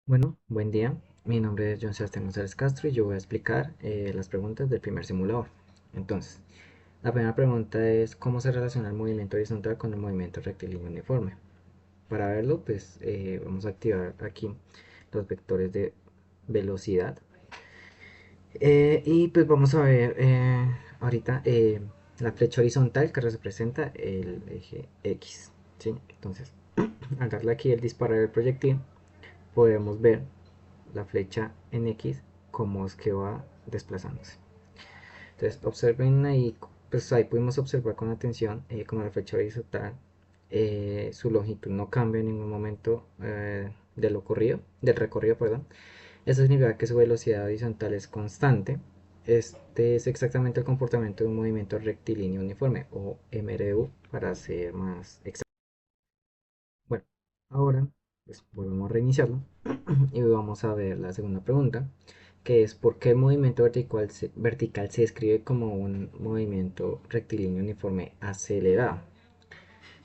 Bueno, buen día. Mi nombre es John Sebastián González Castro y yo voy a explicar las preguntas del primer simulador. Entonces, la primera pregunta es ¿cómo se relaciona el movimiento horizontal con el movimiento rectilíneo uniforme? Para verlo, pues vamos a activar aquí los vectores de velocidad. Y pues vamos a ver ahorita la flecha horizontal que representa el eje X. ¿Sí? Entonces, al darle aquí el disparar el proyectil, podemos ver la flecha en X como es que va desplazándose. Entonces observen ahí, pues ahí pudimos observar con atención como la flecha horizontal, su longitud no cambia en ningún momento del recorrido, perdón. Eso significa que su velocidad horizontal es constante. Este es exactamente el comportamiento de un movimiento rectilíneo uniforme, o MRU para ser más exacto. Bueno, ahora pues volvemos a reiniciarlo y vamos a ver la segunda pregunta, que es ¿por qué el movimiento vertical se describe como un movimiento rectilíneo uniforme acelerado?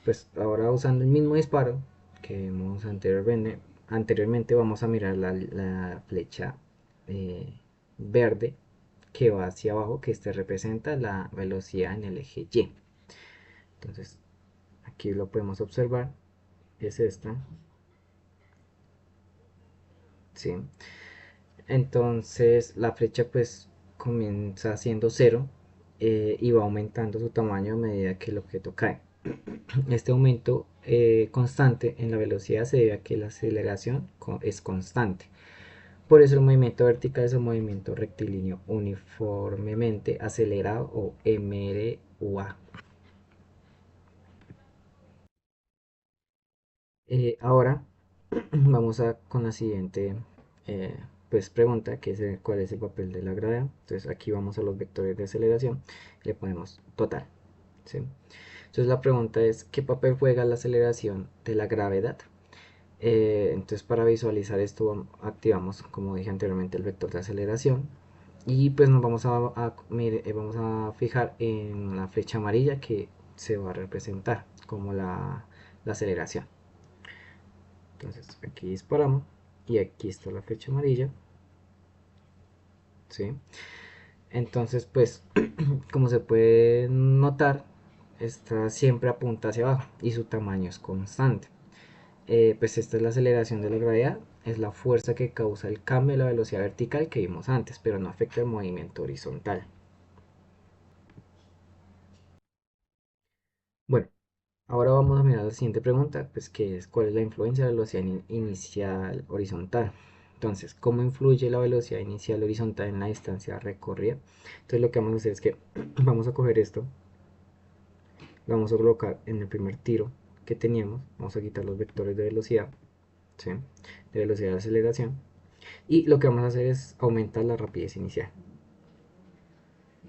Pues ahora usando el mismo disparo que vimos anteriormente vamos a mirar la flecha eh, verde que va hacia abajo, que este representa la velocidad en el eje Y. Entonces aquí lo podemos observar, es esta, ¿sí? Entonces la flecha pues comienza siendo cero y va aumentando su tamaño a medida que el objeto cae. Este aumento constante en la velocidad se debe a que la aceleración es constante. Por eso el movimiento vertical es un movimiento rectilíneo uniformemente acelerado, o MRUA. Ahora vamos con la siguiente eh, pues pregunta, que es cuál es el papel de la gravedad. Entonces aquí vamos a los vectores de aceleración, le ponemos total, ¿sí? Entonces la pregunta es ¿qué papel juega la aceleración de la gravedad? Entonces para visualizar esto activamos, como dije anteriormente, el vector de aceleración y pues nos vamos a fijar en la flecha amarilla que se va a representar como la aceleración. Entonces aquí disparamos y aquí está la flecha amarilla, ¿sí? Entonces pues como se puede notar, esta siempre apunta hacia abajo y su tamaño es constante. Pues esta es la aceleración de la gravedad, es la fuerza que causa el cambio de la velocidad vertical que vimos antes, pero no afecta el movimiento horizontal. Bueno, ahora vamos a mirar la siguiente pregunta, pues que es ¿cuál es la influencia de la velocidad inicial horizontal? Entonces, ¿cómo influye la velocidad inicial horizontal en la distancia recorrida? Entonces lo que vamos a hacer es que vamos a coger esto, lo vamos a colocar en el primer tiro que teníamos, vamos a quitar los vectores de velocidad, ¿sí? De velocidad de aceleración, y lo que vamos a hacer es aumentar la rapidez inicial,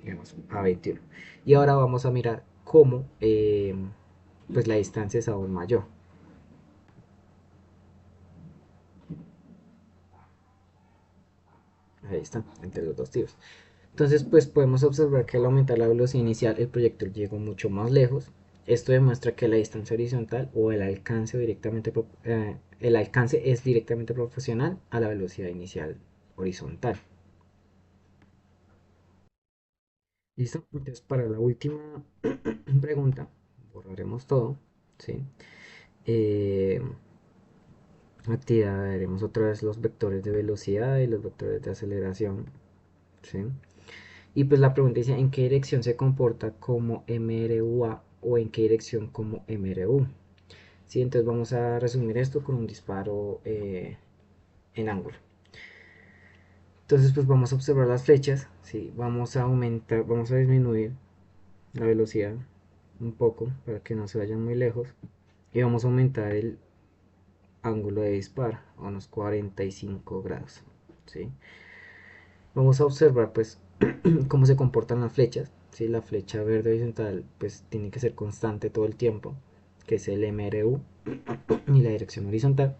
digamos, a 21. Y ahora vamos a mirar cómo pues la distancia es aún mayor. Ahí está, entre los dos tiros. Entonces, pues podemos observar que al aumentar la velocidad inicial, el proyectil llegó mucho más lejos. Esto demuestra que la distancia horizontal o el alcance es directamente proporcional a la velocidad inicial horizontal. ¿Listo? Entonces, para la última pregunta, borraremos todo, ¿sí? Eh, Activaremos otra vez los vectores de velocidad y los vectores de aceleración, ¿sí? Y pues la pregunta dice, ¿en qué dirección se comporta como MRUA o en qué dirección como MRU? Sí, entonces vamos a resumir esto con un disparo en ángulo. Entonces pues vamos a observar las flechas, ¿sí? Vamos a aumentar, vamos a disminuir la velocidad un poco para que no se vayan muy lejos. Y vamos a aumentar el ángulo de disparo a unos 45 grados, ¿sí? Vamos a observar pues cómo se comportan las flechas. ¿Sí? La flecha verde horizontal pues tiene que ser constante todo el tiempo, que es el MRU, y la dirección horizontal.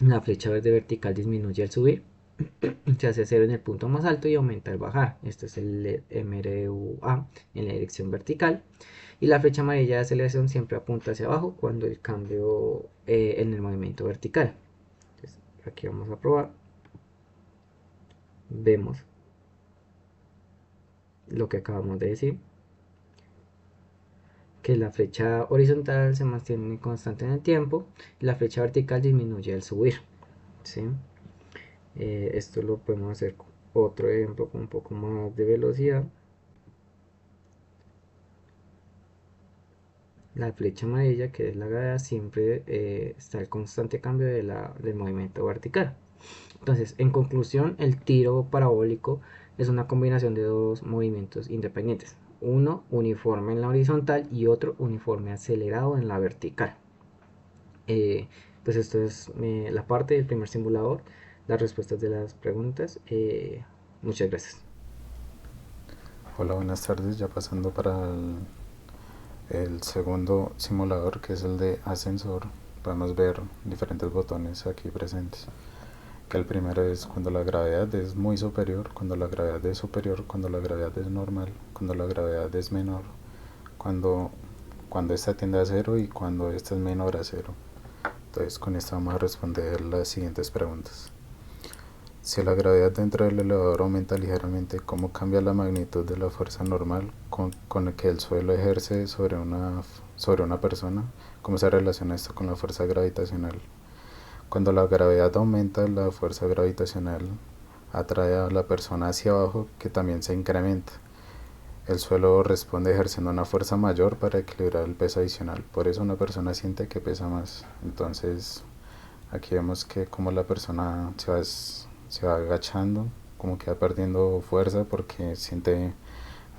La flecha verde vertical disminuye al subir, se hace cero en el punto más alto y aumenta al bajar. Este es el MRUA en la dirección vertical. Y la flecha amarilla de aceleración siempre apunta hacia abajo cuando el cambio en el movimiento vertical. Entonces, aquí vamos a probar, vemos lo que acabamos de decir, que la flecha horizontal se mantiene constante en el tiempo y la flecha vertical disminuye al subir, ¿sí? Esto lo podemos hacer con otro ejemplo con un poco más de velocidad. La flecha amarilla, que es la gravedad, siempre está el constante cambio del movimiento vertical. Entonces, en conclusión, el tiro parabólico es una combinación de dos movimientos independientes, uno uniforme en la horizontal y otro uniforme acelerado en la vertical. Eh, pues esto es la parte del primer simulador, las respuestas de las preguntas. Muchas gracias. Hola, buenas tardes. Ya pasando para el segundo simulador, que es el de ascensor, podemos ver diferentes botones aquí presentes. Que el primero es cuando la gravedad es muy superior, cuando la gravedad es superior, cuando la gravedad es normal, cuando la gravedad es menor, cuando, cuando esta tiende a cero y cuando esta es menor a cero. Entonces con esto vamos a responder las siguientes preguntas. Si la gravedad dentro del elevador aumenta ligeramente, ¿cómo cambia la magnitud de la fuerza normal con la que el suelo ejerce sobre una persona? ¿Cómo se relaciona esto con la fuerza gravitacional? Cuando la gravedad aumenta, la fuerza gravitacional atrae a la persona hacia abajo, que también se incrementa. El suelo responde ejerciendo una fuerza mayor para equilibrar el peso adicional. Por eso una persona siente que pesa más. Entonces aquí vemos que como la persona se va agachando, como que va perdiendo fuerza porque siente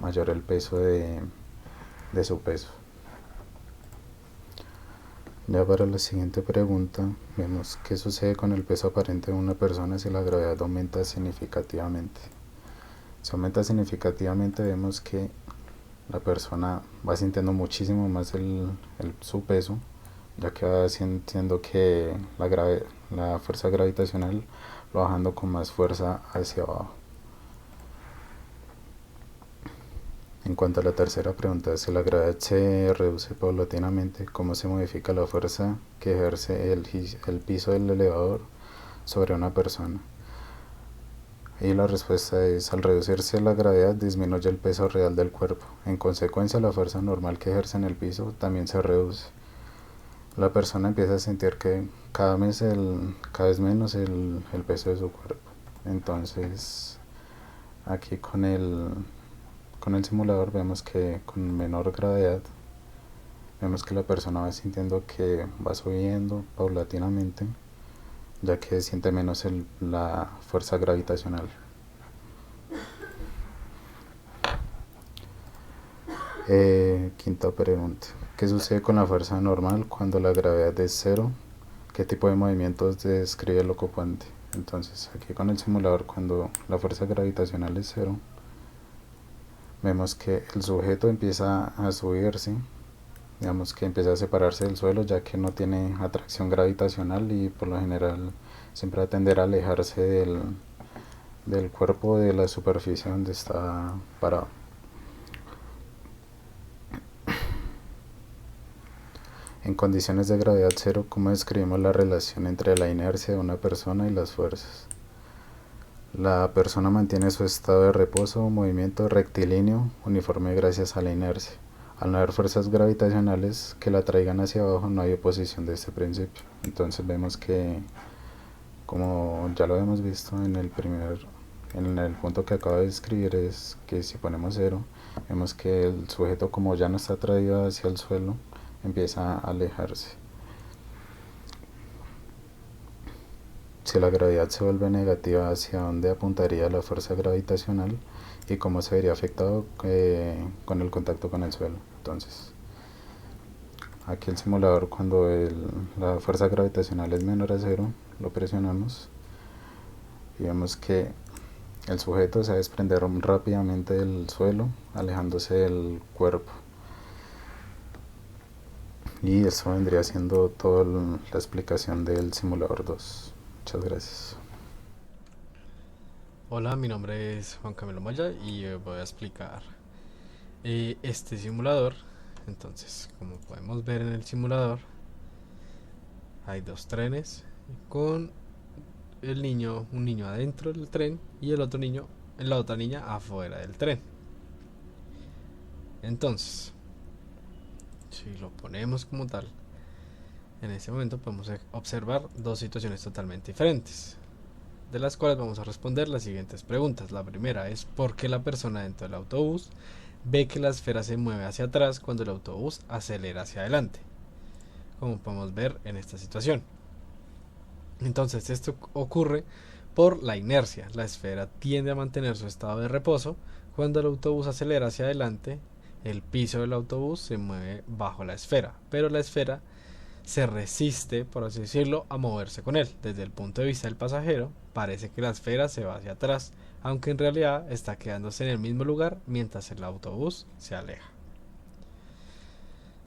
mayor el peso de su peso. Ya para la siguiente pregunta, vemos qué sucede con el peso aparente de una persona si la gravedad aumenta significativamente. Si aumenta significativamente, vemos que la persona va sintiendo muchísimo más su peso, ya que va sintiendo que la fuerza gravitacional lo va bajando con más fuerza hacia abajo. En cuanto a la tercera pregunta, si la gravedad se reduce paulatinamente, ¿cómo se modifica la fuerza que ejerce el piso del elevador sobre una persona? Y la respuesta es, al reducirse la gravedad disminuye el peso real del cuerpo. En consecuencia, la fuerza normal que ejerce en el piso también se reduce. La persona empieza a sentir que cada vez menos el peso de su cuerpo. Entonces, aquí con el simulador vemos que con menor gravedad, vemos que la persona va sintiendo que va subiendo paulatinamente, ya que siente menos la fuerza gravitacional. Quinta pregunta. ¿Qué sucede con la fuerza normal cuando la gravedad es cero? ¿Qué tipo de movimientos describe el ocupante? Entonces, aquí con el simulador, cuando la fuerza gravitacional es cero, vemos que el sujeto empieza a subirse, digamos que empieza a separarse del suelo, ya que no tiene atracción gravitacional y por lo general siempre va a tender a alejarse del cuerpo, de la superficie donde está parado. En condiciones de gravedad cero, ¿cómo describimos la relación entre la inercia de una persona y las fuerzas? La persona mantiene su estado de reposo o movimiento rectilíneo uniforme gracias a la inercia. Al no haber fuerzas gravitacionales que la traigan hacia abajo, no hay oposición de este principio. Entonces vemos que, como ya lo hemos visto en el punto que acabo de describir, es que si ponemos cero, vemos que el sujeto, como ya no está atraído hacia el suelo, empieza a alejarse. Si la gravedad se vuelve negativa, ¿hacia dónde apuntaría la fuerza gravitacional y cómo se vería afectado con el contacto con el suelo? Entonces, aquí el simulador, cuando la fuerza gravitacional es menor a cero, lo presionamos y vemos que el sujeto se va a desprender rápidamente del suelo, alejándose del cuerpo. Y eso vendría siendo toda la explicación del simulador 2. Muchas gracias. Hola, mi nombre es Juan Camilo Maya y voy a explicar este simulador. Entonces, como podemos ver en el simulador, hay dos trenes con un niño adentro del tren y el otro niño, la otra niña afuera del tren. Entonces, si lo ponemos como tal, en ese momento podemos observar dos situaciones totalmente diferentes, de las cuales vamos a responder las siguientes preguntas. La primera es ¿por qué la persona dentro del autobús ve que la esfera se mueve hacia atrás cuando el autobús acelera hacia adelante? Como podemos ver en esta situación. Entonces esto ocurre por la inercia. La esfera tiende a mantener su estado de reposo. Cuando el autobús acelera hacia adelante, el piso del autobús se mueve bajo la esfera, pero la esfera se resiste, por así decirlo, a moverse con él. Desde el punto de vista del pasajero, parece que la esfera se va hacia atrás, aunque en realidad está quedándose en el mismo lugar mientras el autobús se aleja.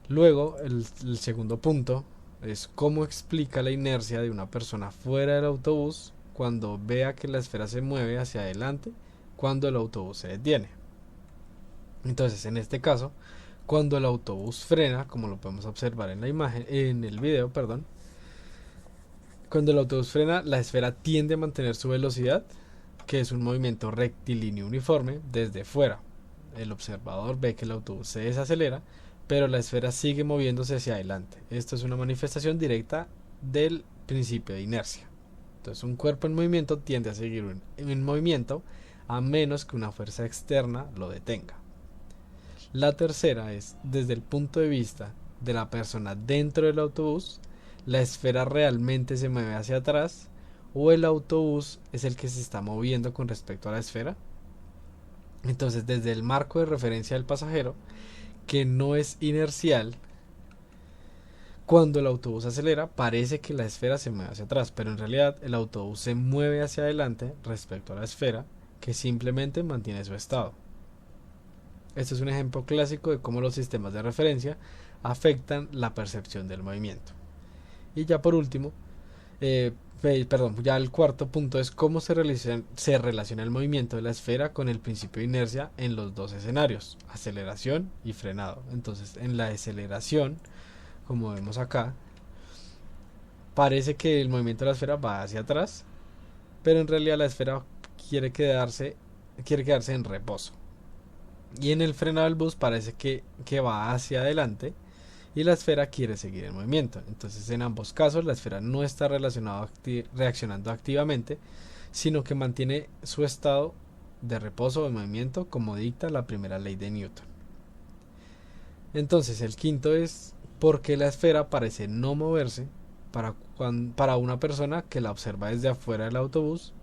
Luego, el segundo punto es cómo explica la inercia de una persona fuera del autobús cuando vea que la esfera se mueve hacia adelante cuando el autobús se detiene. Entonces, en este caso, cuando el autobús frena, como lo podemos observar en la imagen, en el video, perdón, cuando el autobús frena, la esfera tiende a mantener su velocidad, que es un movimiento rectilíneo uniforme desde fuera. El observador ve que el autobús se desacelera, pero la esfera sigue moviéndose hacia adelante. Esto es una manifestación directa del principio de inercia. Entonces, un cuerpo en movimiento tiende a seguir en movimiento a menos que una fuerza externa lo detenga. La tercera es, desde el punto de vista de la persona dentro del autobús, ¿la esfera realmente se mueve hacia atrás o el autobús es el que se está moviendo con respecto a la esfera? Entonces, desde el marco de referencia del pasajero, que no es inercial, cuando el autobús acelera, parece que la esfera se mueve hacia atrás, pero en realidad el autobús se mueve hacia adelante respecto a la esfera, que simplemente mantiene su estado. Este es un ejemplo clásico de cómo los sistemas de referencia afectan la percepción del movimiento. Y ya por último, ya el cuarto punto es cómo se relaciona el movimiento de la esfera con el principio de inercia en los dos escenarios, aceleración y frenado. Entonces, en la aceleración, como vemos acá, parece que el movimiento de la esfera va hacia atrás, pero en realidad la esfera quiere quedarse en reposo. Y en el frenado del bus parece que va hacia adelante y la esfera quiere seguir en movimiento. Entonces, en ambos casos la esfera no está reaccionando activamente, sino que mantiene su estado de reposo o de movimiento como dicta la primera ley de Newton. Entonces, el quinto es por qué la esfera parece no moverse para una persona que la observa desde afuera del autobús,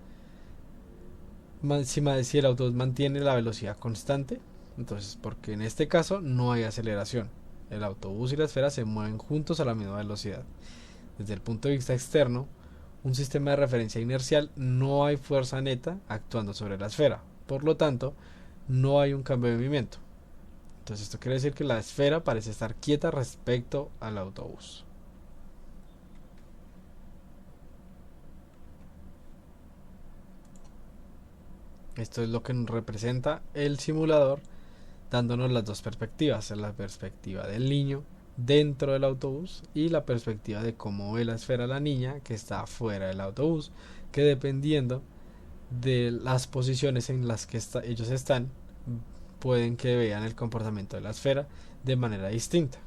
si el autobús mantiene la velocidad constante. Entonces, porque en este caso no hay aceleración, el autobús y la esfera se mueven juntos a la misma velocidad. Desde el punto de vista externo, un sistema de referencia inercial, no hay fuerza neta actuando sobre la esfera, por lo tanto no hay un cambio de movimiento. Entonces esto quiere decir que la esfera parece estar quieta respecto al autobús. Esto es lo que nos representa el simulador, dándonos las dos perspectivas, la perspectiva del niño dentro del autobús y la perspectiva de cómo ve la esfera la niña que está fuera del autobús, que dependiendo de las posiciones en las que ellos están, pueden que vean el comportamiento de la esfera de manera distinta.